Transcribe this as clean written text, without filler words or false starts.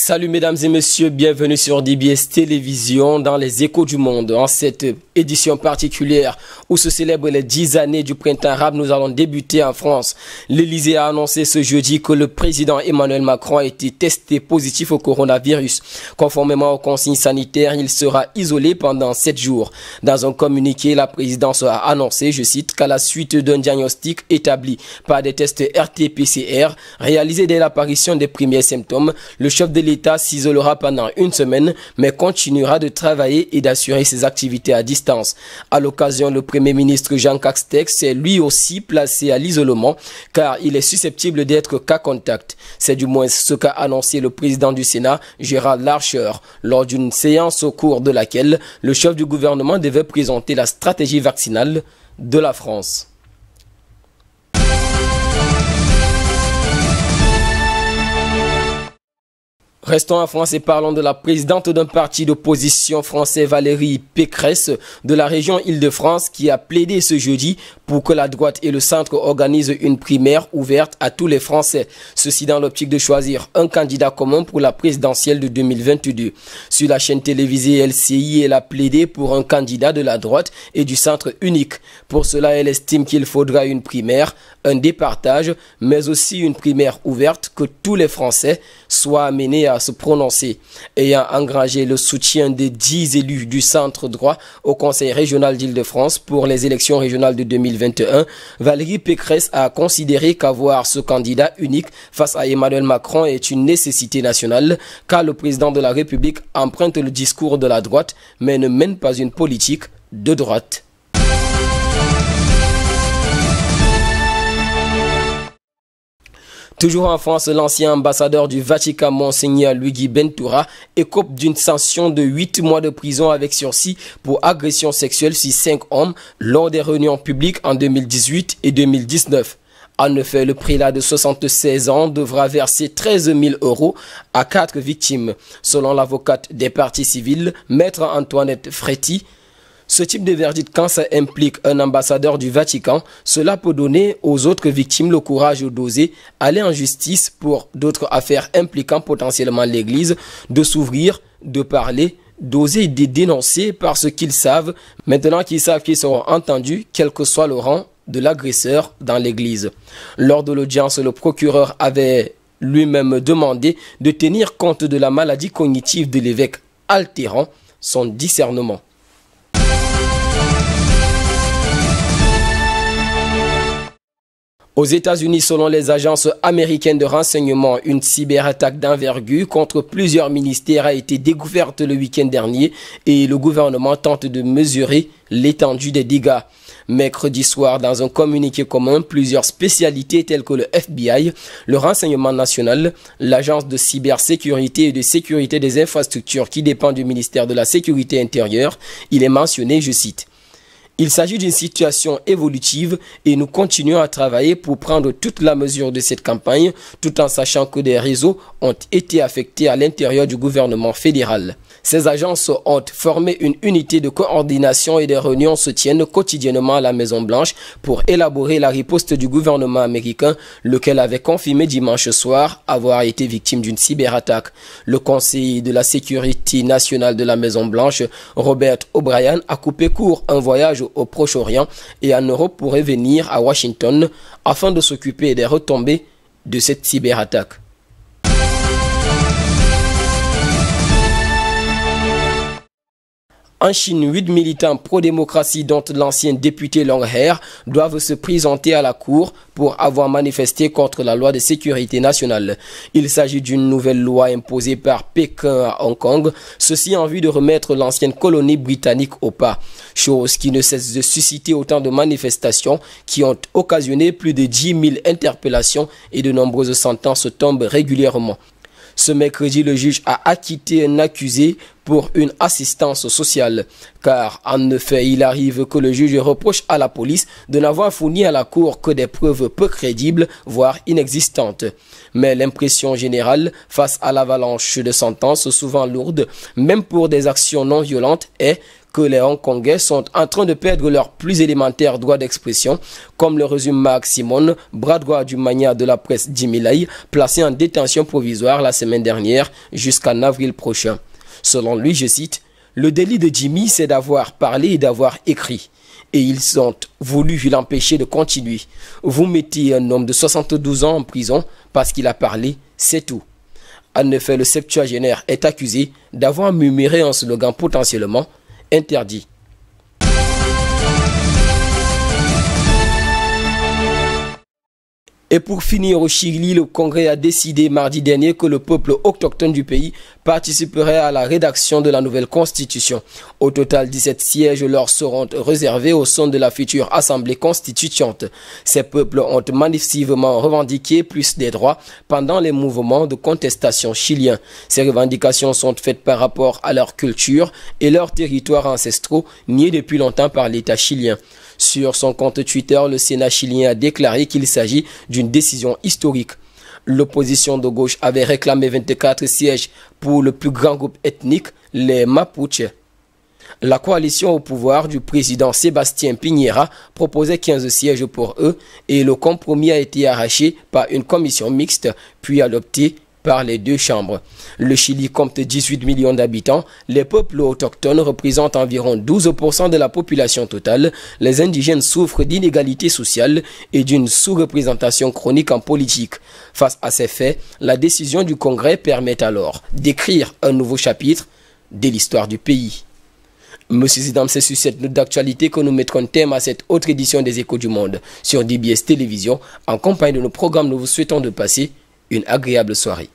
Salut mesdames et messieurs, bienvenue sur DBS Télévision dans les échos du monde. En cette édition particulière où se célèbrent les 10 années du printemps arabe, nous allons débuter en France. L'Élysée a annoncé ce jeudi que le président Emmanuel Macron a été testé positif au coronavirus. Conformément aux consignes sanitaires, il sera isolé pendant 7 jours. Dans un communiqué, la présidence a annoncé, je cite, qu'à la suite d'un diagnostic établi par des tests RT-PCR réalisés dès l'apparition des premiers symptômes, le chef de l'État s'isolera pendant une semaine, mais continuera de travailler et d'assurer ses activités à distance. À l'occasion, le Premier ministre Jean Castex s'est lui aussi placé à l'isolement, car il est susceptible d'être cas contact. C'est du moins ce qu'a annoncé le président du Sénat, Gérard Larcher, lors d'une séance au cours de laquelle le chef du gouvernement devait présenter la stratégie vaccinale de la France. Restons en France et parlons de la présidente d'un parti d'opposition français, Valérie Pécresse, de la région Île-de-France, qui a plaidé ce jeudi pour que la droite et le centre organisent une primaire ouverte à tous les Français. Ceci dans l'optique de choisir un candidat commun pour la présidentielle de 2022. Sur la chaîne télévisée LCI, elle a plaidé pour un candidat de la droite et du centre unique. Pour cela, elle estime qu'il faudra une primaire, un départage, mais aussi une primaire ouverte, que tous les Français soient amenés à se prononcer. Ayant engrangé le soutien des 10 élus du centre droit au Conseil régional d'Île-de-France pour les élections régionales de 2021, Valérie Pécresse a considéré qu'avoir ce candidat unique face à Emmanuel Macron est une nécessité nationale, car le président de la République emprunte le discours de la droite, mais ne mène pas une politique de droite. Toujours en France, l'ancien ambassadeur du Vatican, Monseigneur Luigi Bentura, écope d'une sanction de 8 mois de prison avec sursis pour agression sexuelle sur 5 hommes lors des réunions publiques en 2018 et 2019. En effet, le prélat de 76 ans devra verser 13 000 € à 4 victimes. Selon l'avocate des parties civiles, Maître Antoinette Fretti, ce type de verdict, quand ça implique un ambassadeur du Vatican, cela peut donner aux autres victimes le courage d'oser aller en justice pour d'autres affaires impliquant potentiellement l'Église, de s'ouvrir, de parler, d'oser de dénoncer parce qu'ils savent, maintenant qu'ils savent qu'ils seront entendus, quel que soit le rang de l'agresseur dans l'Église. Lors de l'audience, le procureur avait lui-même demandé de tenir compte de la maladie cognitive de l'évêque, altérant son discernement. Aux États-Unis, selon les agences américaines de renseignement, une cyberattaque d'envergure contre plusieurs ministères a été découverte le week-end dernier et le gouvernement tente de mesurer l'étendue des dégâts. Mercredi soir, dans un communiqué commun, plusieurs spécialités telles que le FBI, le renseignement national, l'agence de cybersécurité et de sécurité des infrastructures qui dépend du ministère de la Sécurité intérieure, il est mentionné, je cite, « Il s'agit d'une situation évolutive et nous continuons à travailler pour prendre toute la mesure de cette campagne tout en sachant que des réseaux ont été affectés à l'intérieur du gouvernement fédéral. Ces agences ont formé une unité de coordination et des réunions se tiennent quotidiennement à la Maison-Blanche pour élaborer la riposte du gouvernement américain, lequel avait confirmé dimanche soir avoir été victime d'une cyberattaque. Le conseiller de la sécurité nationale de la Maison-Blanche, Robert O'Brien, a coupé court un voyage au Proche-Orient et en Europe pour revenir à Washington afin de s'occuper des retombées de cette cyberattaque. En Chine, 8 militants pro-démocratie, dont l'ancien député Long Hair, doivent se présenter à la cour pour avoir manifesté contre la loi de sécurité nationale. Il s'agit d'une nouvelle loi imposée par Pékin à Hong Kong, ceci en vue de remettre l'ancienne colonie britannique au pas. Chose qui ne cesse de susciter autant de manifestations qui ont occasionné plus de 10 000 interpellations et de nombreuses sentences tombent régulièrement. Ce mercredi, le juge a acquitté un accusé pour une assistance sociale. Car, en effet, il arrive que le juge reproche à la police de n'avoir fourni à la cour que des preuves peu crédibles, voire inexistantes. Mais l'impression générale, face à l'avalanche de sentences souvent lourdes, même pour des actions non violentes, est que les Hongkongais sont en train de perdre leurs plus élémentaires droits d'expression, comme le résume Marc Simon, bras droit du magnat de la presse Jimmy Lai, placé en détention provisoire la semaine dernière jusqu'en avril prochain. Selon lui, je cite, « Le délit de Jimmy, c'est d'avoir parlé et d'avoir écrit. Et ils ont voulu l'empêcher de continuer. Vous mettez un homme de 72 ans en prison parce qu'il a parlé, c'est tout. » En effet, le septuagénaire est accusé d'avoir murmuré un slogan potentiellement interdit. Et pour finir, au Chili, le Congrès a décidé mardi dernier que le peuple autochtone du pays participerait à la rédaction de la nouvelle constitution. Au total, 17 sièges leur seront réservés au sein de la future Assemblée constituante. Ces peuples ont massivement revendiqué plus des droits pendant les mouvements de contestation chiliens. Ces revendications sont faites par rapport à leur culture et leurs territoires ancestraux niés depuis longtemps par l'État chilien. Sur son compte Twitter, le Sénat chilien a déclaré qu'il s'agit d'une décision historique. L'opposition de gauche avait réclamé 24 sièges pour le plus grand groupe ethnique, les Mapuches. La coalition au pouvoir du président Sébastien Piñera proposait 15 sièges pour eux et le compromis a été arraché par une commission mixte puis adopté par les deux chambres. Le Chili compte 18 millions d'habitants. Les peuples autochtones représentent environ 12% de la population totale. Les indigènes souffrent d'inégalités sociales et d'une sous-représentation chronique en politique. Face à ces faits, la décision du Congrès permet alors d'écrire un nouveau chapitre de l'histoire du pays. Monsieur et dames, c'est sur cette note d'actualité que nous mettrons terme à cette autre édition des Échos du Monde sur DBS Télévision. En compagnie de nos programmes, nous vous souhaitons de passer une agréable soirée.